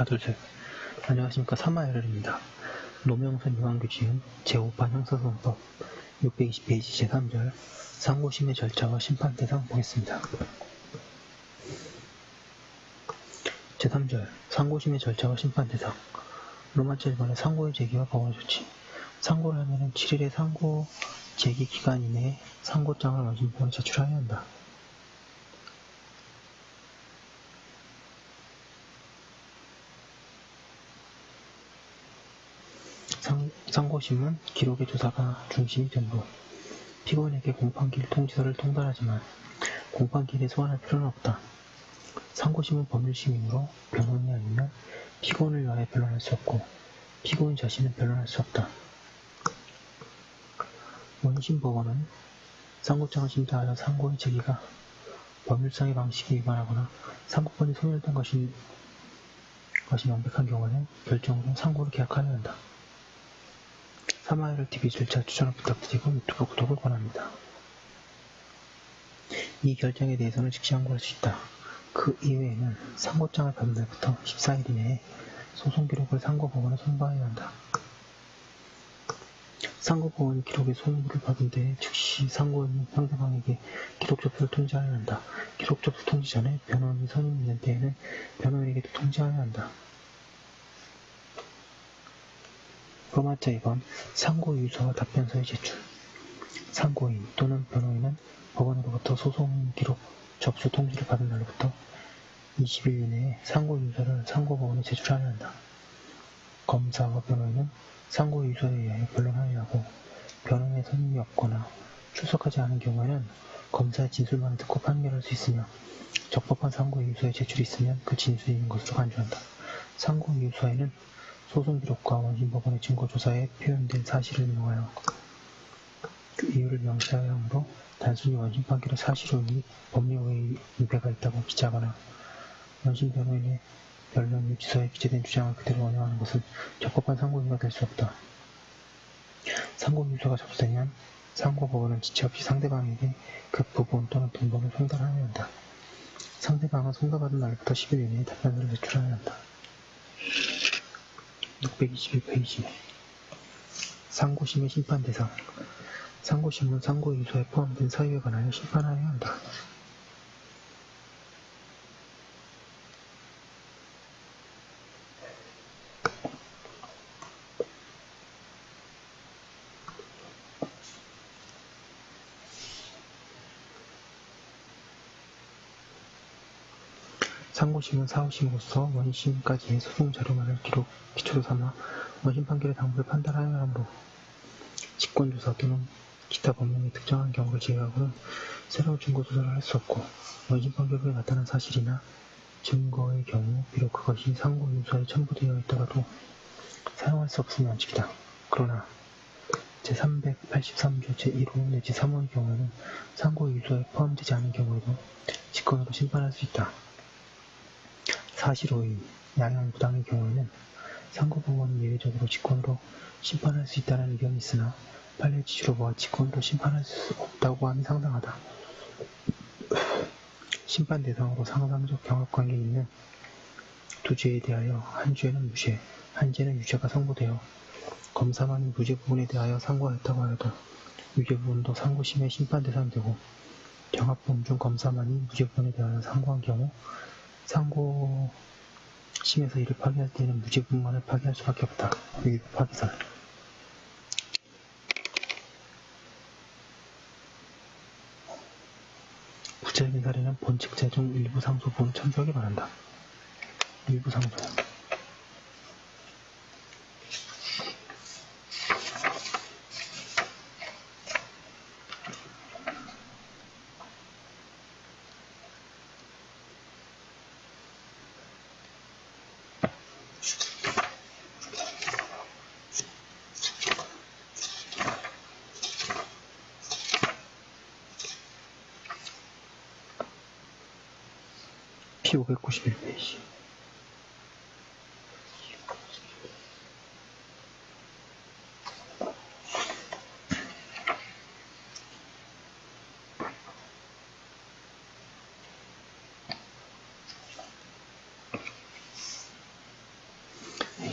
둘, 셋. 안녕하십니까. 사마엘입니다. 노명선 유한규 지은 제5판 형사소송법 620페이지 제3절 상고심의 절차와 심판 대상 보겠습니다. 제3절 상고심의 절차와 심판 대상 로마자 1번의 상고의 제기와 법원의 조치 상고를 하면 7일의 상고 제기 기간 이내에 상고장을 원심법원에 제출하여야 한다. 상고심은 기록의 조사가 중심이 되므로 피고인에게 공판기일 통지서를 통달하지만 공판기일에 소환할 필요는 없다. 상고심은 법률심이므로 변호인이 아니면 피고인을 위하여 변론할 수 없고 피고인 자신은 변론할 수 없다. 원심법원은 상고장을 심사하여 상고의 제기가 법률상의 방식에 위반하거나 상고권이 소멸된 것이 명백한 경우에는 결정으로 상고를 계약하여야 한다. 사마엘을 TV 절차 추천을 부탁드리고 유튜브 구독을 권합니다. 이 결정에 대해서는 즉시 항고할 수 있다. 그 이외에는 상고장을 받은 날부터 14일 이내에 소송기록을 상고법원에 송부하여야 한다. 상고법원이 기록의 송부를 받은 때에 즉시 상고인이 상대방에게 기록 접수를 통지하여야 한다. 기록 접수 통지 전에 변호인이 선임이 있는 때에는 변호인에게도 통지하여야 한다. 로마자 2번 상고 유서와 답변서의 제출 상고인 또는 변호인은 법원으로부터 소송 기록 접수 통지를 받은 날로부터 20일 이내에 상고 유서를 상고법원에 제출하여야 한다. 검사와 변호인은 상고 유서에 의하여 변론하여야 하고 변호인의 선임이 없거나 출석하지 않은 경우에는 검사의 진술만 듣고 판결할 수 있으며 적법한 상고 유서의 제출이 있으면 그 진술이 있는 것으로 간주한다. 상고 유서에는 소송기록과 원심법원의 증거조사에 표현된 사실을 인용하여 그 이유를 명시하여야 하므로 단순히 원심 판결의 사실로 및 법률의 위배가 있다고 기재하거나 원심 변호인의 변론 유지서에 기재된 주장을 그대로 원용하는 것은 적법한 상고유서가 될 수 없다. 상고유서가 접수되면 상고법원은 지체 없이 상대방에게 그 부분 또는 분본을 송달하여야 한다. 상대방은 송달받은 날부터 10일 이내에 답변서를 제출하여야 한다. 621페이지 상고심의 심판 대상 상고심은 상고유서에 포함된 사유에 관하여 심판하여야 한다. 상고심은 사후심으로서 원심까지의 소송 자료만을 기초로 삼아 원심 판결의 당부를 판단하여야 하므로 직권조사 또는 기타 법령이 특정한 경우를 제외하고는 새로운 증거조사를 할 수 없고 원심 판결 후에 나타난 사실이나 증거의 경우 비록 그것이 상고유서에 첨부되어 있더라도 사용할 수 없음이 원칙이다. 그러나 제383조 제1호 내지 3호의 경우에는 상고유서에 포함되지 않은 경우에도 직권으로 심판할 수 있다. 사실오의 양형 부당의 경우에는 상고법원은 예외적으로 직권으로 심판할 수 있다는 의견이 있으나 판례 지시로 보아 직권으로 심판할 수 없다고 함이 상당하다. 심판 대상으로 상상적 경합관계에 있는 두 죄에 대하여 한 죄는 무죄, 한 죄는 유죄가 선고되어 검사만이 무죄 부분에 대하여 상고하였다고 하여도 유죄 부분도 상고심의 심판 대상이 되고 경합범 중 검사만이 무죄 부분에 대하여 상고한 경우 상고심에서 이를 파기할 때에는 무죄 부분만을 파기할 수밖에 없다. 일부 파기설 구체적인 사례는 본칙제 중 일부 상소 본 첨부하기 바란다. 일부 상소 P591페이지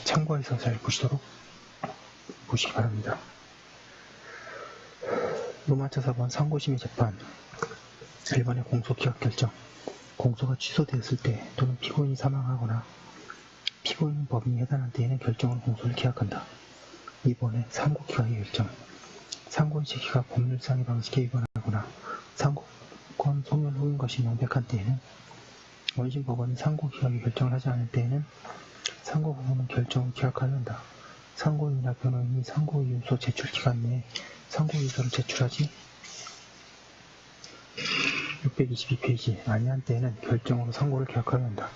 참고해서 잘 보시기 바랍니다. 로마차 4번 상고심의 재판 1번의 공소기각 결정 공소가 취소되었을 때 또는 피고인이 사망하거나 피고인 법인이 해당할 때에는 결정으로 공소를 기각한다. 2번의 상고기각의 결정 상고의 제기가 법률상의 방식에 위반하거나 상고권 소멸 후인 것이 명백한 때에는 원심법원이 상고기각의 결정을 하지 않을 때에는 상고부분은 결정을 기각하여야 한다. 상고인이나 변호인이 상고이유서 제출 기간 내에 상고이유서를 제출하지 622페이지 아니한 때에는 결정으로 상고를 기각하여야 한다.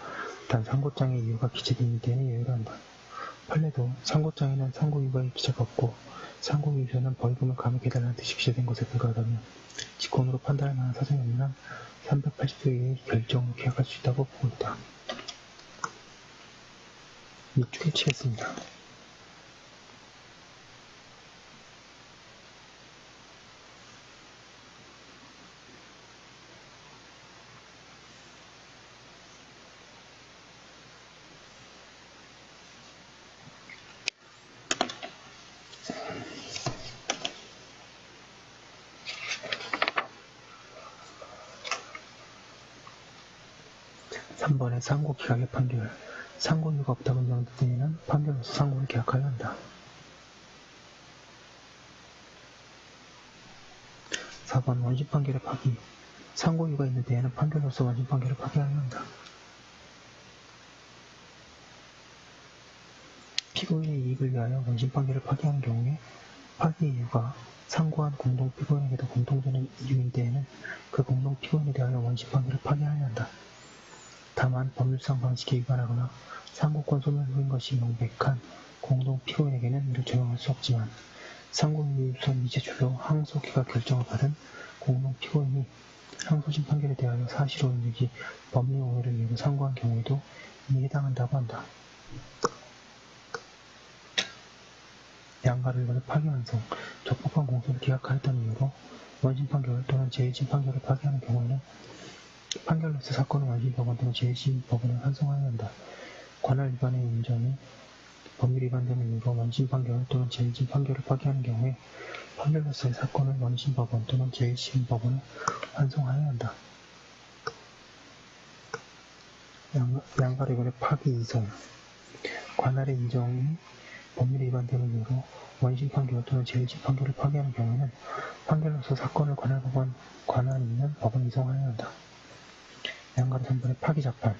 단 상고장의 이유가 기재되어 있는 때에는 예외로 한다. 판례도 상고장에는 상고이유가 기재가 없고 상고이유서는 벌금을 감액해달라는 뜻이 기재된 것에 불과하다며 직권으로 판단할 만한 사정이 없는 한 380도 이내의 결정으로 기각할 수 있다고 보고 있다. 밑줄에 치겠습니다. 3번의 상고기각의 판결 상고이유가 없다고 인정될 때에는 판결로서 상고를 기각하여야 한다. 4번 원심판결의 파기 상고이유가 있는 데에는 판결로서 원심판결을 파기하여야 한다. 피고인의 이익을 위하여 원심판결을 파기하는 경우에 파기 이유가 상고한 공동피고인에게도 공통되는 이유인 때에는 그 공동피고인에 대하여 원심판결을 파기하여야 한다. 다만 법률상 방식에 위반하거나 상고권 소멸 후인 것이 명백한 공동피고인에게는 이를 적용할 수 없지만 상고이유서 미제출로 항소기각 결정을 받은 공동피고인이 항소심 판결에 대하여 사실오인 내지 법리 오해를 이유로 상고한 경우에도 이에 해당한다고 한다. 양가를 이번에 파기환송, 적법한 공소를 기각하였다는 이유로 원심판결 또는 제1심판결을 파기하는 경우에는 판결로서 사건을 원심법원 또는 제1심법원에 환송하여야 한다. 관할 위반의 인정이 법률 위반되는 이유로 원심판결 또는 제1심판결을 파기하는 경우에 판결로서의 사건을 원심법원 또는 제1심법원에 환송하여야 한다. 양가를 이번에 파기 이송, 관할의 인정이 법률 위반되는 이유로 원심판결 또는 제1심판결을 파기하는 경우에는 판결로서 사건을 관할 있는 법원에 이송하여야 한다. 양가를 3번의 파기자판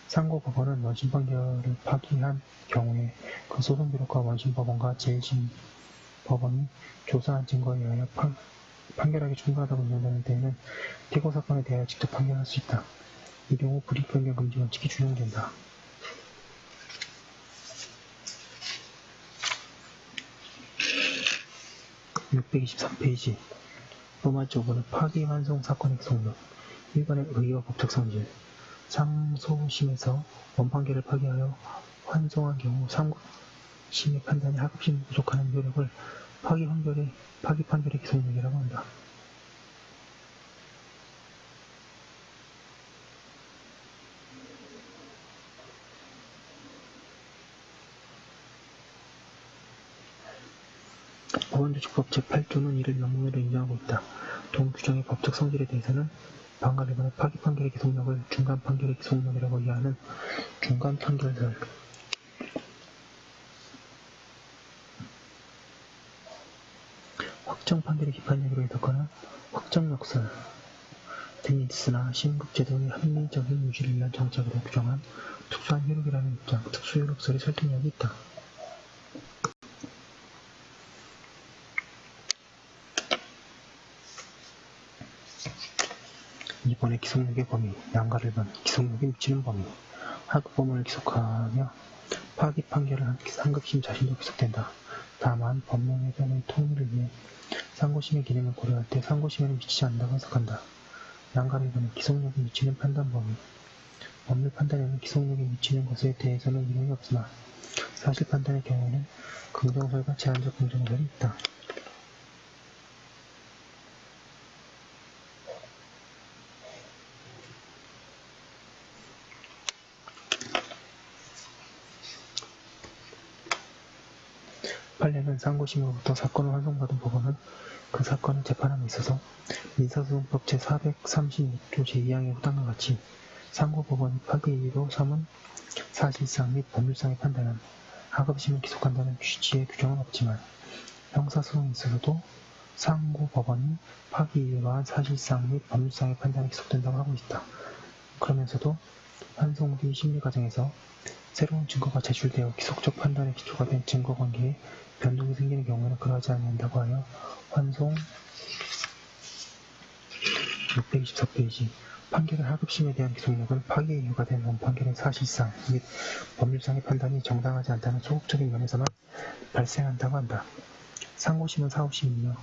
상고법원은 원심판결을 파기한 경우에 그 소송기록과 원심법원과 제1심법원이 조사한 증거에 의하여 판결하기 충분하다고 인정되는 때에는 피고사건에 대하여 직접 판결할 수 있다. 이 경우 불이익변경 금지 원칙이 준용된다. 623페이지 로마자 5번의 파기환송 사건의 기속력 1번의 의의와 법적 성질 상소심에서 원판결을 파기하여 환송한 경우 상고심의 판단이 하급심을 부족하는 효력을 파기 판결의 기속력이라고 한다. 법원조직법 제8조는 이를 명문으로 인정하고 있다. 동 규정의 법적 성질에 대해서는 방금 1번의 파기 판결의 기속력을 중간 판결의 기속력이라고 이해하는 중간 판결설 확정 판결의 기판력으로 해석하는 확정 역설 등이 있으나 시민국제도의 합리적인 유지를 위한 정책으로 규정한 특수한 효력이라는 입장, 특수효력설의 설득력이 있다. 이번에 기속력의 범위, 양가를 반 기속력에 미치는 범위, 하급범을 기속하며 파기 판결을 한 상급심 자신도 기속된다. 다만 법령해변의 통일을 위해 상고심의 기능을 고려할 때 상고심에는 미치지 않는다고 해석한다. 양가를 반의 기속력에 미치는 판단 범위, 법률 판단에는 기속력에 미치는 것에 대해서는 이론이 없으나 사실 판단의 경우에는 긍정설과 제한적 긍정설이 있다. 판례는 상고심으로부터 사건을 환송받은 법원은 그 사건을 재판함에 있어서 민사소송법 제436조 제2항의 후단과 같이 상고법원이 파기이유로 삼은 사실상 및 법률상의 판단은 하급심을 기속한다는 취지의 규정은 없지만 형사소송에 있어서도 상고법원이 파기이유로 한 사실상 및 법률상의 판단이 기속된다고 하고 있다. 그러면서도 환송 뒤 심리과정에서 새로운 증거가 제출되어 기속적 판단의 기초가 된 증거관계에 변동이 생기는 경우에는 그러하지 않는다고 하여 환송 624페이지 판결의 하급심에 대한 기속력은 파기의 이유가 된 원판결의 사실상 및 법률상의 판단이 정당하지 않다는 소극적인 면에서만 발생한다고 한다. 상고심은 사후심이며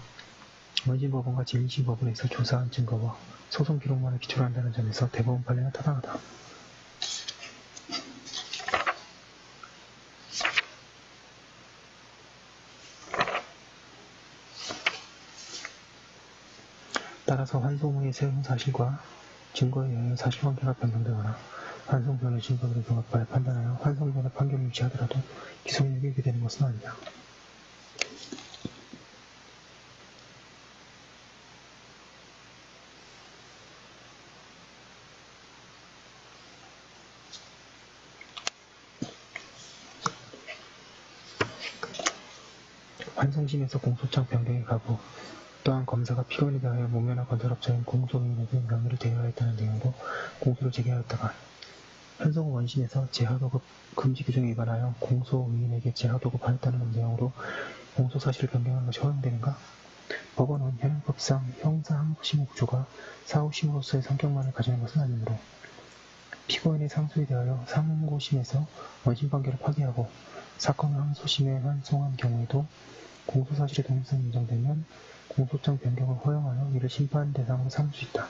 원심법원과 제1심법원에서 조사한 증거와 소송 기록만을 기초로 한다는 점에서 대법원 판례는 타당하다. 따라서 환송 후의 새로운 사실과 증거에 의하여 사실관계가 변경되거나 환송전의 증거를 종합하여 판단하여 환송전의 판결을 유지하더라도 기속력이 유지되는 것은 아니다. 환송심에서 공소장 변경의 가부 또한 검사가 피고인에 대하여 무면허 건설업자인 공소인에게 명의를 대여하였다는 내용으로 공소를 제기하였다가 환송 후 원심에서 재하도급 금지 규정에 위반하여 공소인에게 재하도급하였다는 내용으로 공소사실을 변경하는 것이 허용되는가? 법원은 현행법상 형사항소심의 구조가 사후심으로서의 성격만을 가지는 것은 아니므로 피고인의 상소에 대하여 상고심에서 원심 판결을 파기하고 사건을 항소심에 환송한 경우에도 공소사실의 독립성이 인정되면 공소장 변경을 허용하여 이를 심판 대상으로 삼을 수 있다.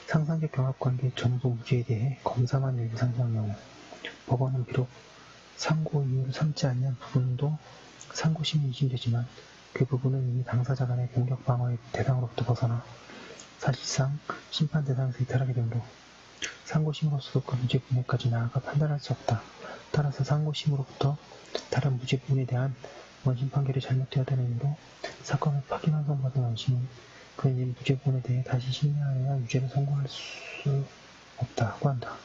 상상적 경합관계 전부 무죄에 대해 검사만 일부 상정한 경우 법원은 비록 상고 이유를 삼지 않는 부분도 상고심이 이심되지만 그 부분은 이미 당사자 간의 공격 방어의 대상으로부터 벗어나 사실상 심판 대상에서 이탈하게 되므로 상고심으로서도 그 무죄 부분까지 나아가 판단할 수 없다. 따라서 상고심으로부터 다른 무죄 부분에 대한 원심 판결이 잘못되었다는 의미로 사건을 파기 환송받은 원심은 그 무죄 부분에 대해 다시 심리하여야 유죄를 선고할 수 없다고 한다.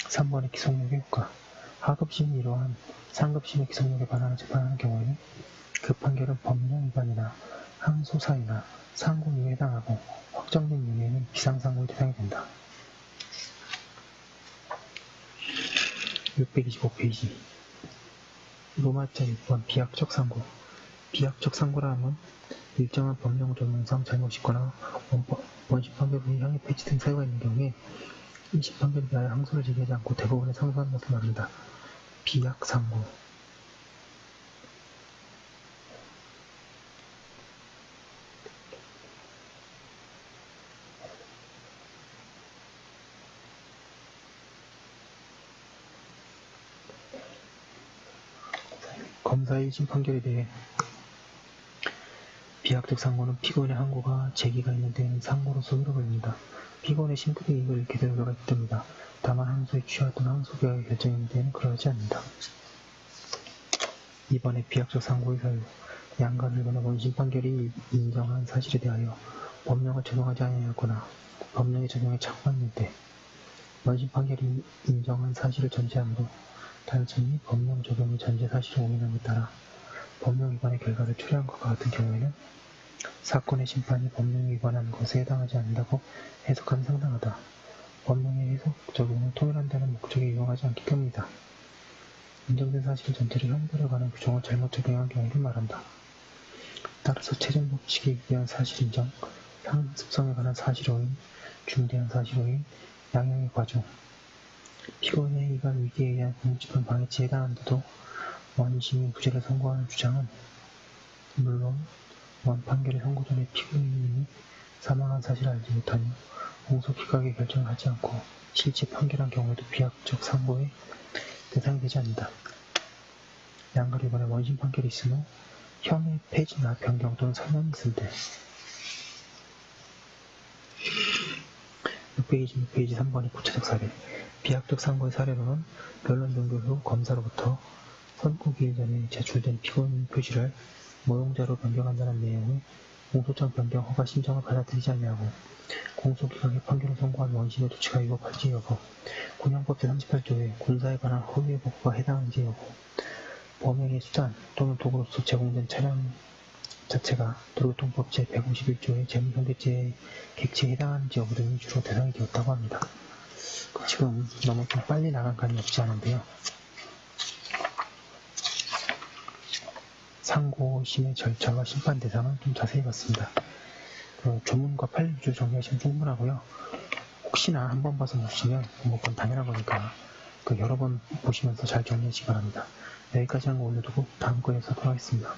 3번의 기속력의 효과 하급심이 이러한 상급심의 기속력에 반하는 재판하는 경우에는 그 판결은 법령 위반이나 항소사유나 상고유에 해당하고 확정된 이유에는 비상상고의 대상이 된다. 625페이지 로마자 6번 비약적 상고 비약적 상고라 함은 일정한 법령 적용상 잘못이 있거나 원심 판결 후에 향해 폐지 등 사유가 있는 경우에 1심 판결에 대하여 항소를 제기하지 않고 대법원에 상소하는 것을 말한다. 비약 상고 검사의 1심 판결에 대해 비약적 상고는 피고인의 항고가 제기가 있는 데에는 상고로서 흘러버립니다. 피고인의 심부의 이익을 잃게 될 우려가 있답니다. 다만 항소에 취하였던 항소계약의 결정이 있는 데에는 그러하지 않는다. 이번에 비약적 상고의 사유 양가 늘거나 원심 판결이 인정한 사실에 대하여 법령을 적용하지 아니하였거나 법령의 적용에 착오가 있는데 원심 판결이 인정한 사실을 전제하므로 단순히 법령 적용의 전제 사실을 오인함에 따라 법령 위반의 결과를 초래한 것과 같은 경우에는 사건의 심판이 법령에 위반한 것에 해당하지 않는다고 해석하면 상당하다. 법령의 해석 적용을 통일한다는 목적에 이용하지 않기 때문이다. 인정된 사실 전체를 형벌에 관한 규정을 잘못 적용한 경우를 말한다. 따라서 최종 법칙에 의한 사실 인정, 상습성에 관한 사실 오인, 중대한 사실 오인, 양형의 과정, 피고인의 행위가 위기에 의한 공무집행 방해치에 해당하는데도 원심이 무죄를 선고하는 주장은 물론 원판결의 선고 전에 피고인이 사망한 사실을 알지 못하며 공소기각의 결정을 하지 않고 실제 판결한 경우에도 비약적 상고의 대상이 되지 않는다. 양가로 이번에 원심 판결이 있은 후 혐의 폐지나 변경 또는 선언이 있을 때 6페이지 3번의 구체적 사례. 비약적 상고의 사례로는 변론종교소 검사로부터 선고기일 전에 제출된 피고인 표시를 모용자로 변경한다는 내용의 공소장 변경 허가 신청을 받아들이지 아니하고 공소기각의 판결을 선고한 원심의 조치가 위법한지 여부, 군형법 제38조에 군사에 관한 허위의 보고가 해당하는지 여부, 범행의 수단 또는 도구로서 제공된 차량 자체가 도로교통법 제151조의 재무상대죄의 객체에 해당하는지 여부 등이 주로 대상이 되었다고 합니다. 지금 너무 좀 빨리 나간 감이 없지 않은데요. 상고심의 절차와 심판 대상은 좀 자세히 봤습니다. 조문과 판례주 정리하시면 충분하고요. 혹시나 한 번 봐서 묻히면 그건 당연한 거니까 여러 번 보시면서 잘 정리하시기 바랍니다. 여기까지 한 거 올려두고 다음 거에서 하도록 하겠습니다.